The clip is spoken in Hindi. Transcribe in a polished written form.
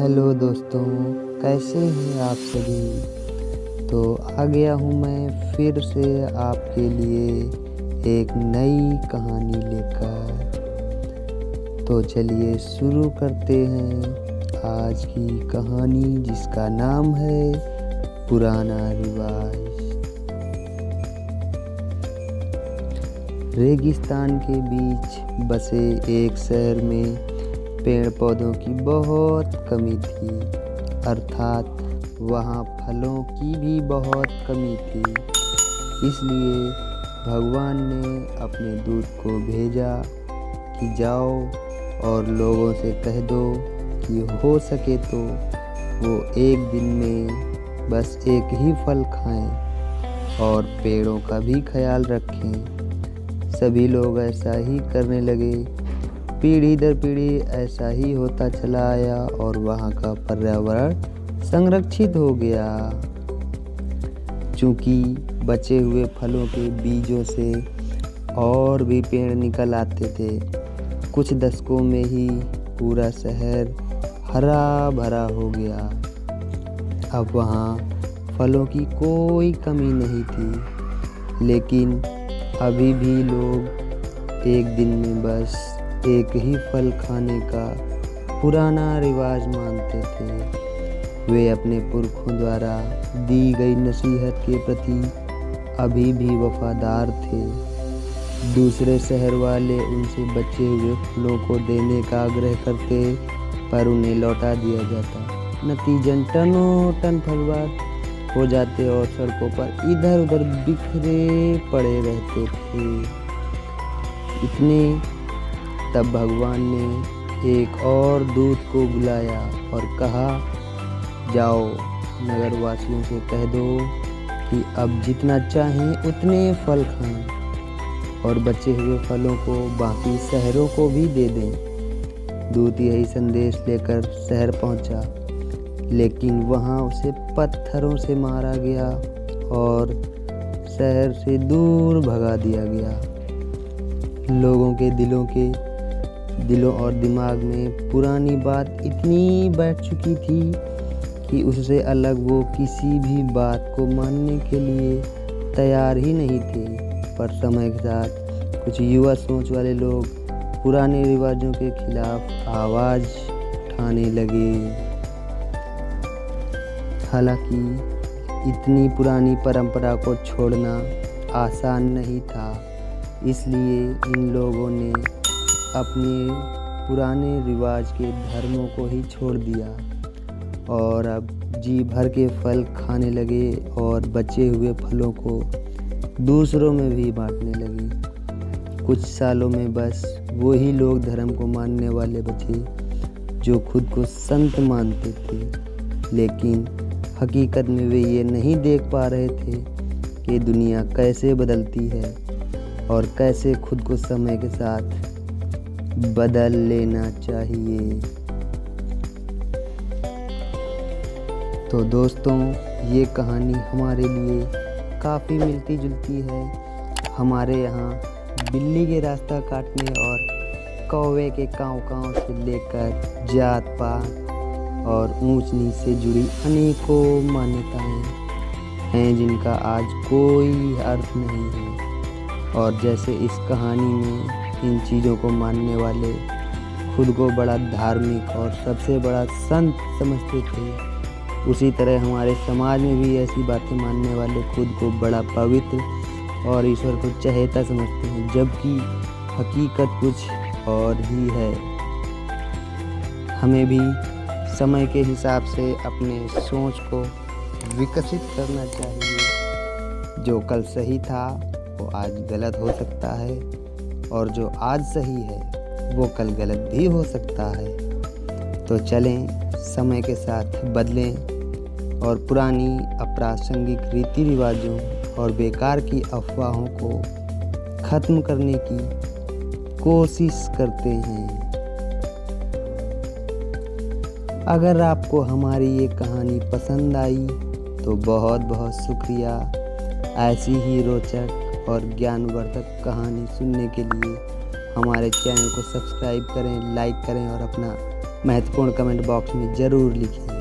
हेलो दोस्तों, कैसे हैं आप सभी। तो आ गया हूँ मैं फिर से आपके लिए एक नई कहानी लेकर। तो चलिए शुरू करते हैं आज की कहानी, जिसका नाम है पुराना रिवाज। रेगिस्तान के बीच बसे एक शहर में पेड़ पौधों की बहुत कमी थी, अर्थात वहाँ फलों की भी बहुत कमी थी। इसलिए भगवान ने अपने दूत को भेजा कि जाओ और लोगों से कह दो कि हो सके तो वो एक दिन में बस एक ही फल खाएं और पेड़ों का भी ख्याल रखें। सभी लोग ऐसा ही करने लगे। पीढ़ी दर पीढ़ी ऐसा ही होता चला आया और वहाँ का पर्यावरण संरक्षित हो गया। चूँकि बचे हुए फलों के बीजों से और भी पेड़ निकल आते थे, कुछ दशकों में ही पूरा शहर हरा भरा हो गया। अब वहाँ फलों की कोई कमी नहीं थी, लेकिन अभी भी लोग एक दिन में बस एक ही फल खाने का पुराना रिवाज मानते थे। वे अपने पुरखों द्वारा दी गई नसीहत के प्रति अभी भी वफादार थे। दूसरे शहर वाले उनसे बचे हुए फलों को देने का आग्रह करते, पर उन्हें लौटा दिया जाता। नतीजन टनों टन फल हो जाते और सड़कों पर इधर उधर बिखरे पड़े रहते थे। इतने तब भगवान ने एक और दूत को बुलाया और कहा, जाओ नगर वासियों से कह दो कि अब जितना चाहें उतने फल खाएं और बचे हुए फलों को बाकी शहरों को भी दे दें। दूत यही संदेश लेकर शहर पहुंचा, लेकिन वहां उसे पत्थरों से मारा गया और शहर से दूर भगा दिया गया। लोगों के दिलों और दिमाग में पुरानी बात इतनी बैठ चुकी थी कि उससे अलग वो किसी भी बात को मानने के लिए तैयार ही नहीं थे। पर समय के साथ कुछ युवा सोच वाले लोग पुराने रिवाजों के खिलाफ आवाज उठाने लगे। हालांकि इतनी पुरानी परंपरा को छोड़ना आसान नहीं था, इसलिए इन लोगों ने अपने पुराने रिवाज के धर्मों को ही छोड़ दिया और अब जी भर के फल खाने लगे और बचे हुए फलों को दूसरों में भी बांटने लगे। कुछ सालों में बस वही लोग धर्म को मानने वाले बचे जो खुद को संत मानते थे, लेकिन हकीकत में वे ये नहीं देख पा रहे थे कि दुनिया कैसे बदलती है और कैसे खुद को समय के साथ बदल लेना चाहिए। तो दोस्तों, ये कहानी हमारे लिए काफ़ी मिलती जुलती है। हमारे यहाँ बिल्ली के रास्ता काटने और कौवे के काँव काँव से लेकर जात पात और ऊंच नीच से जुड़ी अनेकों मान्यताएं हैं जिनका आज कोई अर्थ नहीं है। और जैसे इस कहानी में इन चीज़ों को मानने वाले खुद को बड़ा धार्मिक और सबसे बड़ा संत समझते थे, उसी तरह हमारे समाज में भी ऐसी बातें मानने वाले खुद को बड़ा पवित्र और ईश्वर को चहेता समझते हैं, जबकि हकीकत कुछ और ही है। हमें भी समय के हिसाब से अपने सोच को विकसित करना चाहिए। जो कल सही था वो आज गलत हो सकता है और जो आज सही है वो कल गलत भी हो सकता है। तो चलें समय के साथ बदलें और पुरानी अप्रासंगिक रीति रिवाजों और बेकार की अफवाहों को ख़त्म करने की कोशिश करते हैं। अगर आपको हमारी ये कहानी पसंद आई तो बहुत बहुत शुक्रिया। ऐसी ही रोचक और ज्ञानवर्धक कहानी सुनने के लिए हमारे चैनल को सब्सक्राइब करें, लाइक करें और अपना महत्वपूर्ण कमेंट बॉक्स में ज़रूर लिखें।